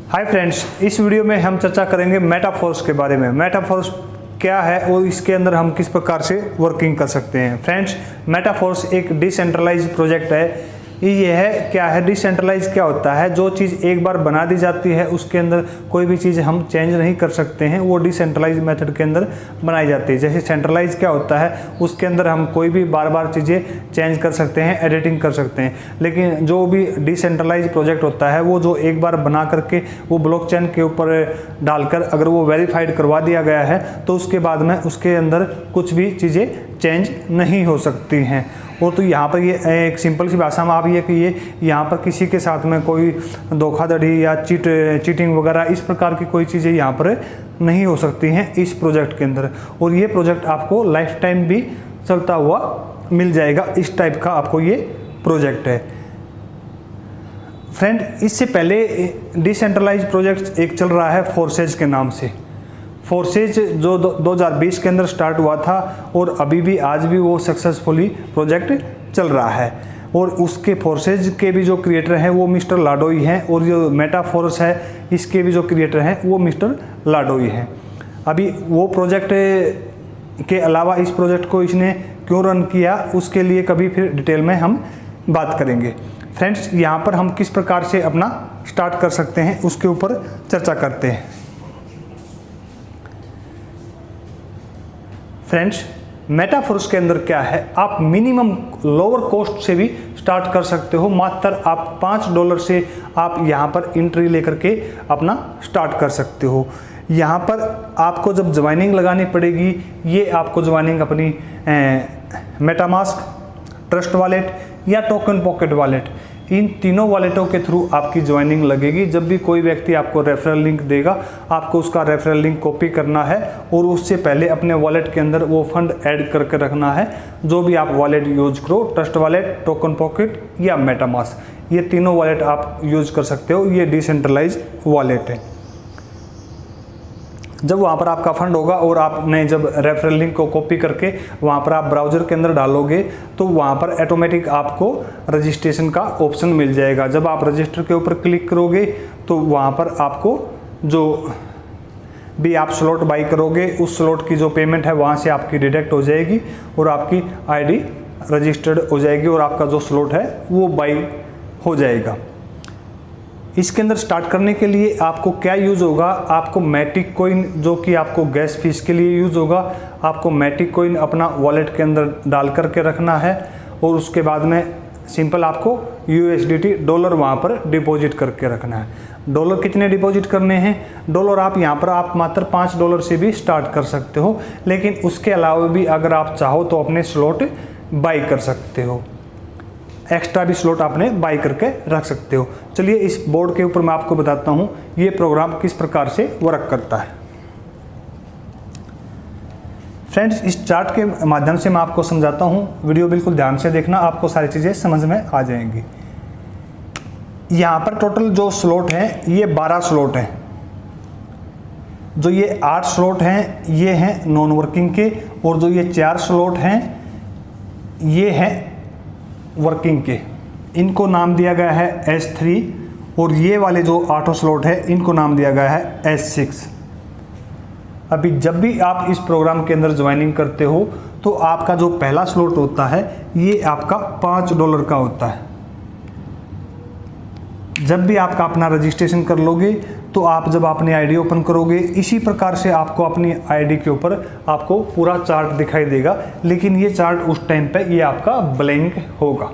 Hi friends, इस video में हम चर्चा करेंगे मेटाफोर्स के बारे में। मेटाफोर्स क्या है और इसके अंदर हम किस प्रकार से वर्किंग कर सकते हैं। फ्रेंड्स, मेटाफोर्स एक डिसेंट्रलाइज प्रोजेक्ट है। ये है क्या है, डिसेंट्रलाइज क्या होता है? जो चीज़ एक बार बना दी जाती है उसके अंदर कोई भी चीज़ हम चेंज नहीं कर सकते हैं, वो डिसेंट्रलाइज मेथड के अंदर बनाई जाती है। जैसे सेंट्रलाइज क्या होता है, उसके अंदर हम कोई भी बार बार चीज़ें चेंज कर सकते हैं, एडिटिंग कर सकते हैं। लेकिन जो भी डिसेंट्रलाइज प्रोजेक्ट होता है वो जो एक बार बना करके वो ब्लॉकचेन के ऊपर डालकर अगर वो वेरीफाइड करवा दिया गया है तो उसके बाद में उसके अंदर कुछ भी चीज़ें चेंज नहीं हो सकती हैं। और तो यहाँ पर ये एक सिंपल सी भाषा में आप ये कि ये यहाँ पर किसी के साथ में कोई धोखाधड़ी या चीटिंग वगैरह इस प्रकार की कोई चीज़ें यहाँ पर नहीं हो सकती हैं इस प्रोजेक्ट के अंदर। और ये प्रोजेक्ट आपको लाइफ टाइम भी चलता हुआ मिल जाएगा। इस टाइप का आपको ये प्रोजेक्ट है। फ्रेंड, इससे पहले डिसेंट्रलाइज प्रोजेक्ट एक चल रहा है फोर्सेज के नाम से। फोर्सेज जो 2020 के अंदर स्टार्ट हुआ था और अभी भी आज भी वो सक्सेसफुली प्रोजेक्ट चल रहा है। और उसके फोर्सेज के भी जो क्रिएटर हैं वो मिस्टर लाडोई हैं, और जो मेटाफोर्स है इसके भी जो क्रिएटर हैं वो मिस्टर लाडोई हैं। अभी वो प्रोजेक्ट के अलावा इस प्रोजेक्ट को इसने क्यों रन किया उसके लिए कभी फिर डिटेल में हम बात करेंगे। फ्रेंड्स, यहाँ पर हम किस प्रकार से अपना स्टार्ट कर सकते हैं उसके ऊपर चर्चा करते हैं। फ्रेंड्स, मेटाफोर्स के अंदर क्या है, आप मिनिमम लोअर कॉस्ट से भी स्टार्ट कर सकते हो। मात्र आप $5 से आप यहाँ पर एंट्री लेकर के अपना स्टार्ट कर सकते हो। यहाँ पर आपको जब ज्वाइनिंग लगानी पड़ेगी, ये आपको ज्वाइनिंग अपनी मेटामास्क, ट्रस्ट वॉलेट या टोकन पॉकेट वॉलेट, इन तीनों वॉलेटों के थ्रू आपकी ज्वाइनिंग लगेगी। जब भी कोई व्यक्ति आपको रेफरल लिंक देगा, आपको उसका रेफरल लिंक कॉपी करना है और उससे पहले अपने वॉलेट के अंदर वो फंड ऐड करके रखना है। जो भी आप वॉलेट यूज करो, ट्रस्ट वॉलेट, टोकन पॉकेट या मेटामास्क, ये तीनों वॉलेट आप यूज कर सकते हो। ये डिसेंट्रलाइज वॉलेट है। जब वहाँ पर आपका फंड होगा और आपने जब रेफरल लिंक को कॉपी करके वहाँ पर आप ब्राउज़र के अंदर डालोगे तो वहाँ पर ऑटोमेटिक आपको रजिस्ट्रेशन का ऑप्शन मिल जाएगा। जब आप रजिस्टर के ऊपर क्लिक करोगे तो वहाँ पर आपको जो भी आप स्लॉट बाई करोगे उस स्लॉट की जो पेमेंट है वहाँ से आपकी डिडक्ट हो जाएगी और आपकी आईडी रजिस्टर्ड हो जाएगी और आपका जो स्लॉट है वो बाई हो जाएगा। इसके अंदर स्टार्ट करने के लिए आपको क्या यूज़ होगा, आपको मैटिक कॉइन जो कि आपको गैस फीस के लिए यूज़ होगा, आपको मैटिक कॉइन अपना वॉलेट के अंदर डाल करके रखना है और उसके बाद में सिंपल आपको USDT डॉलर वहाँ पर डिपॉजिट करके रखना है। डॉलर कितने डिपॉजिट करने हैं? डॉलर आप यहाँ पर आप मात्र $5 से भी स्टार्ट कर सकते हो, लेकिन उसके अलावा भी अगर आप चाहो तो अपने स्लॉट बाई कर सकते हो। एक्स्ट्रा भी स्लॉट आपने बाई करके रख सकते हो। चलिए इस बोर्ड के ऊपर मैं आपको बताता हूँ ये प्रोग्राम किस प्रकार से वर्क करता है। फ्रेंड्स, इस चार्ट के माध्यम से मैं आपको समझाता हूँ। वीडियो बिल्कुल ध्यान से देखना, आपको सारी चीज़ें समझ में आ जाएंगी। यहाँ पर टोटल जो स्लॉट हैं ये 12 स्लॉट हैं। जो ये 8 स्लॉट हैं ये हैं नॉन वर्किंग के, और जो ये 4 स्लॉट हैं ये हैं वर्किंग के। इनको नाम दिया गया है S3, और ये वाले जो 8 स्लॉट है इनको नाम दिया गया है S6। अभी जब भी आप इस प्रोग्राम के अंदर ज्वाइनिंग करते हो तो आपका जो पहला स्लॉट होता है ये आपका $5 का होता है। जब भी आपका अपना रजिस्ट्रेशन कर लोगे तो आप जब अपनी आईडी ओपन करोगे इसी प्रकार से आपको अपनी आईडी के ऊपर आपको पूरा चार्ट दिखाई देगा, लेकिन ये चार्ट उस टाइम पे ये आपका ब्लैंक होगा।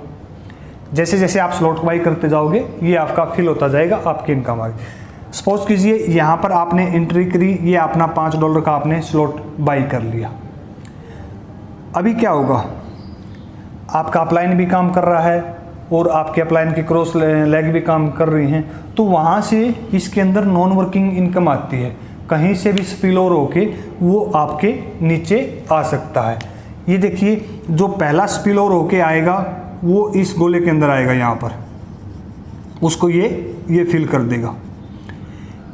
जैसे जैसे आप स्लॉट बाई करते जाओगे ये आपका फिल होता जाएगा, आपकी इनकम आएगी। सपोज कीजिए यहाँ पर आपने एंट्री करी, ये अपना $5 का आपने स्लॉट बाई कर लिया। अभी क्या होगा, आपका अपलाइन भी काम कर रहा है और आपके अपलाइन की क्रॉस लेग भी काम कर रही हैं, तो वहाँ से इसके अंदर नॉन वर्किंग इनकम आती है। कहीं से भी स्पिल ओवर होके वो आपके नीचे आ सकता है। ये देखिए, जो पहला स्पिल ओवर होके आएगा वो इस गोले के अंदर आएगा, यहाँ पर उसको ये फिल कर देगा।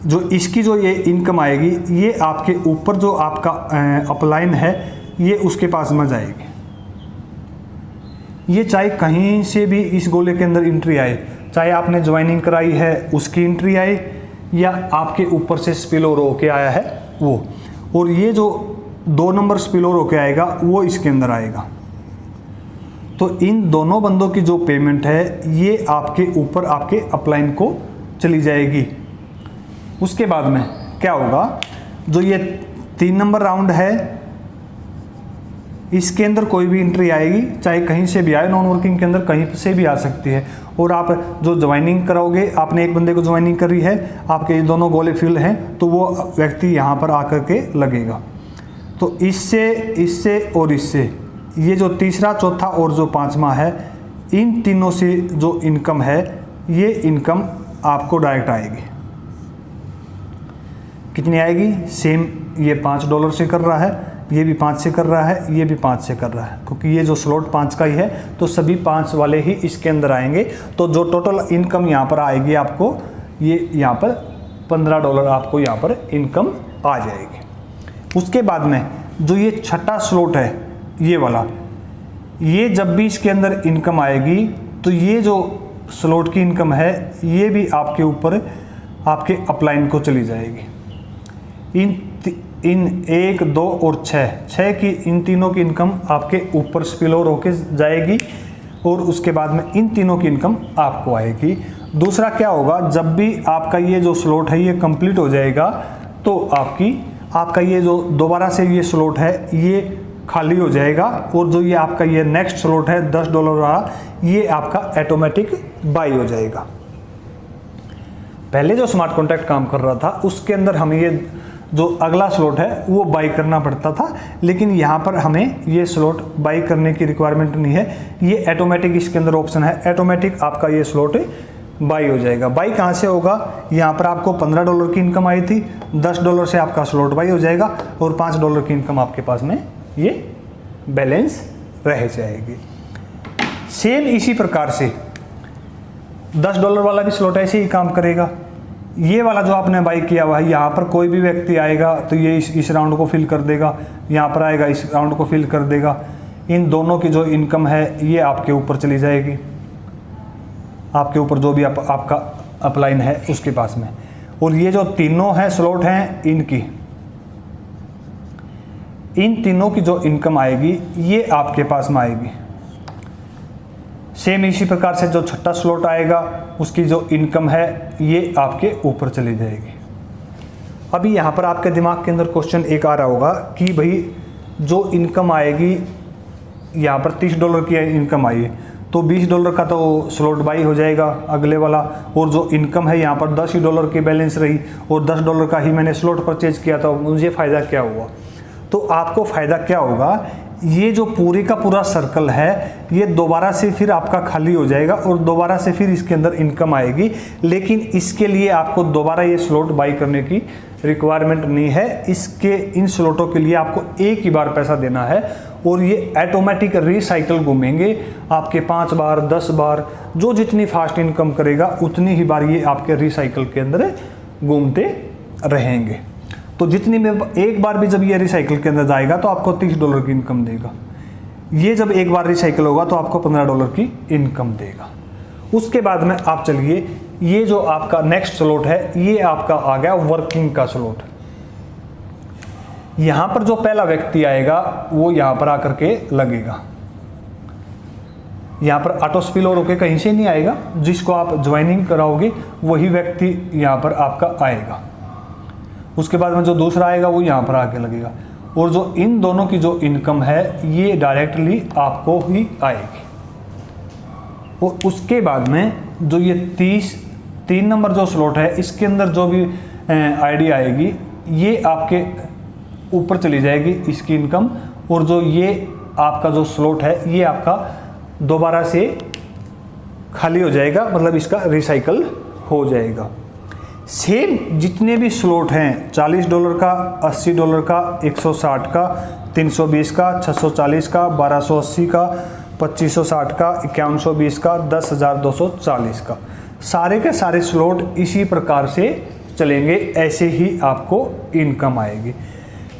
जो इसकी जो ये इनकम आएगी ये आपके ऊपर जो आपका अपलाइन है ये उसके पास में जाएगी। ये चाहे कहीं से भी इस गोले के अंदर एंट्री आए, चाहे आपने ज्वाइनिंग कराई है उसकी एंट्री आए, या आपके ऊपर से स्पिल ओवर होके आया है वो, और ये जो 2 नंबर स्पिल ओवर होके आएगा वो इसके अंदर आएगा। तो इन दोनों बंदों की जो पेमेंट है ये आपके ऊपर आपके अपलाइन को चली जाएगी। उसके बाद में क्या होगा, जो ये 3 नंबर राउंड है इसके अंदर कोई भी एंट्री आएगी, चाहे कहीं से भी आए, नॉन वर्किंग के अंदर कहीं से भी आ सकती है। और आप जो ज्वाइनिंग कराओगे, आपने एक बंदे को ज्वाइनिंग करी है, आपके ये दोनों गोले फिल हैं, तो वो व्यक्ति यहाँ पर आकर के लगेगा। तो इससे और इससे, ये जो तीसरा, चौथा और जो 5वां है, इन तीनों से जो इनकम है ये इनकम आपको डायरेक्ट आएगी। कितनी आएगी? सेम, ये $5 से कर रहा है, ये भी 5 से कर रहा है, ये भी 5 से कर रहा है, क्योंकि ये जो स्लॉट 5 का ही है तो सभी 5 वाले ही इसके अंदर आएंगे। तो जो टोटल इनकम यहाँ पर आएगी आपको, ये यहाँ पर $15 आपको यहाँ पर इनकम आ जाएगी। उसके बाद में जो ये छठा स्लॉट है ये वाला, ये जब भी इसके अंदर इनकम आएगी तो ये जो स्लॉट की इनकम है ये भी आपके ऊपर आपके अपलाइन को चली जाएगी। इन 1, 2 और 6 की, इन तीनों की इनकम आपके ऊपर स्पिल ओवर होके जाएगी, और उसके बाद में इन तीनों की इनकम आपको आएगी। दूसरा क्या होगा, जब भी आपका ये जो स्लॉट है ये कंप्लीट हो जाएगा तो आपका ये जो दोबारा से ये स्लॉट है ये खाली हो जाएगा, और जो ये आपका ये नेक्स्ट स्लॉट है $10 वाला, ये आपका ऑटोमेटिक बाई हो जाएगा। पहले जो स्मार्ट कॉन्ट्रैक्ट काम कर रहा था उसके अंदर हमें ये जो अगला स्लॉट है वो बाई करना पड़ता था, लेकिन यहाँ पर हमें ये स्लॉट बाई करने की रिक्वायरमेंट नहीं है, ये ऑटोमेटिक इसके अंदर ऑप्शन है, ऑटोमेटिक आपका ये स्लॉट बाई हो जाएगा। बाई कहाँ से होगा, यहाँ पर आपको $15 की इनकम आई थी, $10 से आपका स्लॉट बाई हो जाएगा, और $5 की इनकम आपके पास में ये बैलेंस रह जाएगी। सेम इसी प्रकार से $10 वाला भी स्लॉट ऐसे ही काम करेगा। ये वाला जो आपने बाई किया हुआ है, यहाँ पर कोई भी व्यक्ति आएगा तो ये इस राउंड को फिल कर देगा, यहाँ पर आएगा इस राउंड को फिल कर देगा। इन दोनों की जो इनकम है ये आपके ऊपर चली जाएगी, आपके ऊपर जो भी आपका अपलाइन है उसके पास में। और ये जो तीनों हैं स्लॉट हैं, इन तीनों की जो इनकम आएगी ये आपके पास में आएगी। सेम इसी प्रकार से जो छठा स्लॉट आएगा उसकी जो इनकम है ये आपके ऊपर चली जाएगी। अभी यहाँ पर आपके दिमाग के अंदर क्वेश्चन एक आ रहा होगा कि भाई जो इनकम आएगी, यहाँ पर $30 की इनकम आई है तो $20 का तो स्लॉट बाई हो जाएगा अगले वाला, और जो इनकम है यहाँ पर $10 की बैलेंस रही और $10 का ही मैंने स्लॉट परचेज किया था, मुझे फ़ायदा क्या हुआ? तो आपको फ़ायदा क्या होगा, ये जो पूरी का पूरा सर्कल है ये दोबारा से फिर आपका खाली हो जाएगा और दोबारा से फिर इसके अंदर इनकम आएगी, लेकिन इसके लिए आपको दोबारा ये स्लॉट बाई करने की रिक्वायरमेंट नहीं है। इसके इन स्लॉटों के लिए आपको एक ही बार पैसा देना है और ये ऑटोमेटिक रिसाइकल घूमेंगे आपके 5 बार 10 बार, जो जितनी फास्ट इनकम करेगा उतनी ही बार ये आपके रिसाइकल के अंदर घूमते रहेंगे। तो जितनी में एक बार भी जब ये रिसाइकल के अंदर जाएगा तो आपको $30 की इनकम देगा। ये जब एक बार रिसाइकल होगा तो आपको $15 की इनकम देगा। उसके बाद में आप चलिए, ये जो आपका नेक्स्ट स्लॉट है ये आपका आ गया वर्किंग का स्लॉट। यहां पर जो पहला व्यक्ति आएगा वो यहां पर आकर के लगेगा। यहां पर ऑटो स्पिल ओवर होकर कहीं से नहीं आएगा, जिसको आप ज्वाइनिंग कराओगे वही व्यक्ति यहां पर आपका आएगा। उसके बाद में जो दूसरा आएगा वो यहाँ पर आके लगेगा, और जो इन दोनों की जो इनकम है ये डायरेक्टली आपको ही आएगी। और उसके बाद में जो ये 3 नंबर जो स्लॉट है इसके अंदर जो भी आईडी आएगी ये आपके ऊपर चली जाएगी इसकी इनकम, और जो ये आपका जो स्लॉट है ये आपका दोबारा से खाली हो जाएगा, मतलब इसका रिसाइकल हो जाएगा। सेम जितने भी स्लॉट हैं $40 का, $80 का, $160 का, $320 का, $640 का, $1280 का, $2560 का, $5120 का, $10,240 का, सारे के सारे स्लॉट इसी प्रकार से चलेंगे, ऐसे ही आपको इनकम आएगी।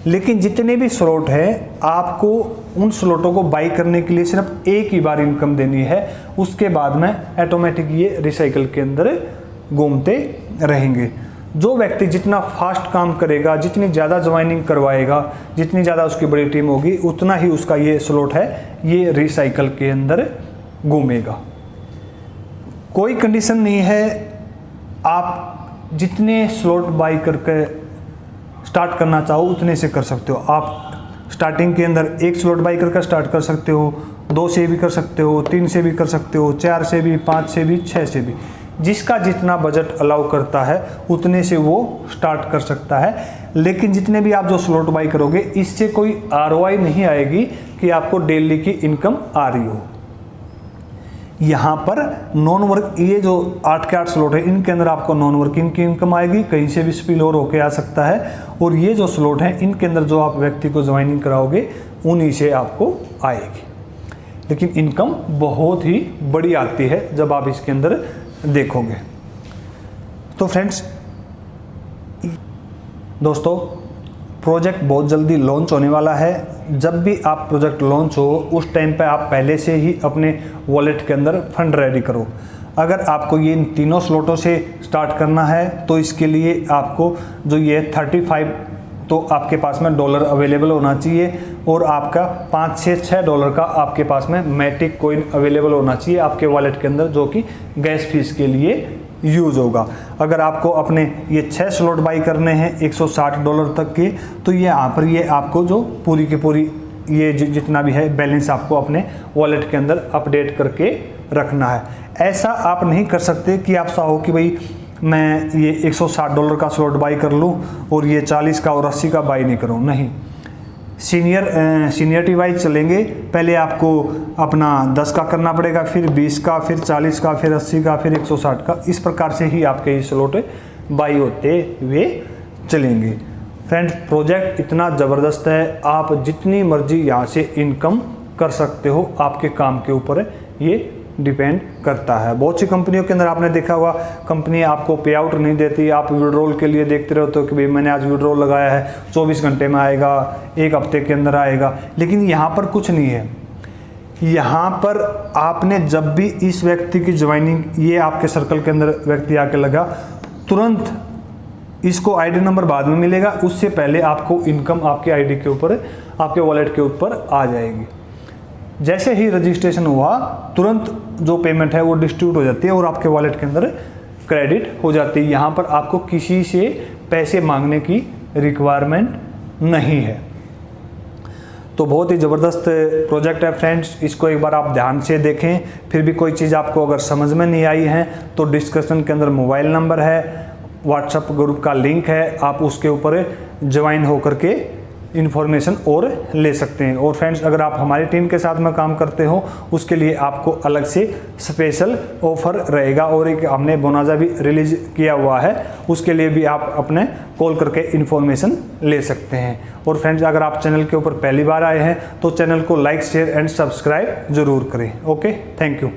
लेकिन जितने भी स्लॉट हैं आपको उन स्लॉटों को बाई करने के लिए सिर्फ एक ही बार इनकम देनी है, उसके बाद में ऑटोमेटिक ये रिसाइकल के अंदर घूमते रहेंगे। जो व्यक्ति जितना फास्ट काम करेगा, जितनी ज़्यादा ज्वाइनिंग करवाएगा, जितनी ज़्यादा उसकी बड़ी टीम होगी, उतना ही उसका ये स्लॉट है ये रिसाइकल के अंदर घूमेगा। कोई कंडीशन नहीं है, आप जितने स्लॉट बाई करके स्टार्ट करना चाहो उतने से कर सकते हो। आप स्टार्टिंग के अंदर 1 स्लॉट बाई करके स्टार्ट कर सकते हो, 2 से भी कर सकते हो, 3 से भी कर सकते हो, 4 से भी, 5 से भी, 6 से भी। जिसका जितना बजट अलाउ करता है उतने से वो स्टार्ट कर सकता है। लेकिन जितने भी आप जो स्लॉट बाई करोगे इससे कोई ROI नहीं आएगी कि आपको डेली की इनकम आ रही हो। यहाँ पर नॉन वर्क, ये जो 8 के 8 स्लॉट है इनके अंदर आपको नॉन वर्किंग की इनकम आएगी, कहीं से भी स्पिल ओवर होके आ सकता है। और ये जो स्लॉट है इनके अंदर जो आप व्यक्ति को ज्वाइनिंग कराओगे उन्हीं से आपको आएगी। लेकिन इनकम बहुत ही बड़ी आती है जब आप इसके अंदर देखोगे। तो फ्रेंड्स, दोस्तों, प्रोजेक्ट बहुत जल्दी लॉन्च होने वाला है। जब भी आप प्रोजेक्ट लॉन्च हो उस टाइम पे आप पहले से ही अपने वॉलेट के अंदर फंड रेडी करो। अगर आपको ये इन तीनों स्लॉटों से स्टार्ट करना है तो इसके लिए आपको जो ये 35 तो आपके पास में डॉलर अवेलेबल होना चाहिए और आपका 5 से 6 डॉलर का आपके पास में मैटिक कॉइन अवेलेबल होना चाहिए आपके वॉलेट के अंदर, जो कि गैस फीस के लिए यूज़ होगा। अगर आपको अपने ये 6 स्लॉट बाई करने हैं $160 तक के, तो ये यहाँ पर ये आपको जो पूरी की पूरी ये जितना भी है बैलेंस आपको अपने वॉलेट के अंदर अपडेट करके रखना है। ऐसा आप नहीं कर सकते कि आप चाहो कि भाई मैं ये $160 का स्लॉट बाई कर लूँ और ये 40 का और 80 का बाई नहीं करूँ। नहीं, सीनियरिटी वाइज चलेंगे। पहले आपको अपना 10 का करना पड़ेगा, फिर 20 का, फिर 40 का, फिर 80 का, फिर 160 का। इस प्रकार से ही आपके ये स्लॉट बाई होते हुए चलेंगे। फ्रेंड्स, प्रोजेक्ट इतना ज़बरदस्त है, आप जितनी मर्जी यहाँ से इनकम कर सकते हो। आपके काम के ऊपर ये डिपेंड करता है। बहुत सी कंपनियों के अंदर आपने देखा होगा, कंपनी आपको पे आउट नहीं देती। आप विड्रॉल के लिए देखते रहते हो कि भाई मैंने आज विड्रॉल लगाया है, 24 घंटे में आएगा, 1 हफ्ते के अंदर आएगा। लेकिन यहाँ पर कुछ नहीं है। यहाँ पर आपने जब भी इस व्यक्ति की ज्वाइनिंग, ये आपके सर्कल के अंदर व्यक्ति आके लगा, तुरंत इसको आईडी नंबर बाद में मिलेगा, उससे पहले आपको इनकम आपके आईडी के ऊपर, आपके वॉलेट के ऊपर आ जाएगी। जैसे ही रजिस्ट्रेशन हुआ तुरंत जो पेमेंट है वो डिस्ट्रीब्यूट हो जाती है और आपके वॉलेट के अंदर क्रेडिट हो जाती है। यहाँ पर आपको किसी से पैसे मांगने की रिक्वायरमेंट नहीं है। तो बहुत ही ज़बरदस्त प्रोजेक्ट है फ्रेंड्स, इसको एक बार आप ध्यान से देखें। फिर भी कोई चीज़ आपको अगर समझ में नहीं आई है तो डिस्कशन के अंदर मोबाइल नंबर है, व्हाट्सएप ग्रुप का लिंक है, आप उसके ऊपर ज्वाइन होकर के इन्फॉर्मेशन और ले सकते हैं। और फ्रेंड्स, अगर आप हमारी टीम के साथ में काम करते हो उसके लिए आपको अलग से स्पेशल ऑफर रहेगा और एक हमने बोनाजा भी रिलीज किया हुआ है, उसके लिए भी आप अपने कॉल करके इन्फॉर्मेशन ले सकते हैं। और फ्रेंड्स, अगर आप चैनल के ऊपर पहली बार आए हैं तो चैनल को लाइक, शेयर एंड सब्सक्राइब ज़रूर करें। Okay, thank you.